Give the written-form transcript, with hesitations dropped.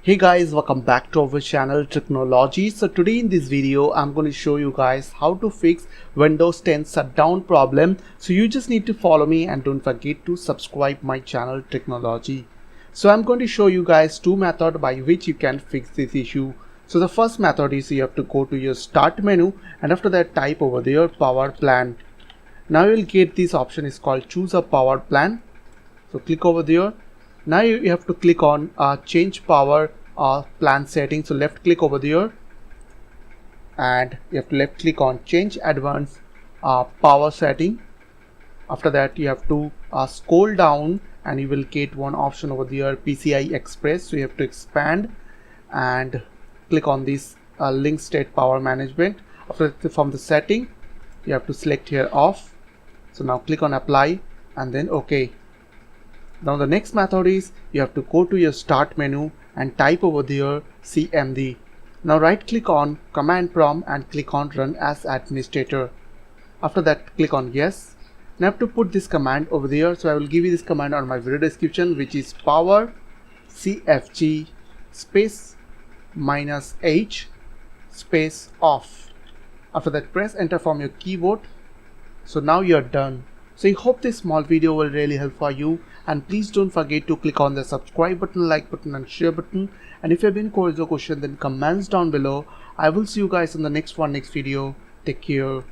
Hey guys, welcome back to our channel Tricknology. So today in this video I'm going to show you guys how to fix Windows 10 shutdown problem. So you just need to follow me and don't forget to subscribe my channel Tricknology. So I'm going to show you guys two methods by which you can fix this issue. So the first method is you have to go to your start menu and after that type over there power plan. Now you will get this option is called choose a power plan. So click over there. Now you have to click on change power plan setting. So left click over there and you have to left click on change advanced power setting. After that you have to scroll down and you will get one option over there, PCI Express. So you have to expand and click on this link state power management. After that, from the setting you have to select here off. So now click on apply and then OK. Now the next method is you have to go to your start menu and type over there CMD. Now right click on command prompt and click on run as administrator. After that click on yes. Now I have to put this command over there. So I will give you this command on my video description, which is powercfg space -h space off. After that press enter from your keyboard. So now you're done. So I hope this small video will really help for you, and please don't forget to click on the subscribe button, like button and share button, and if you have any queries or question then comments down below. I will see you guys in the next video. Take care.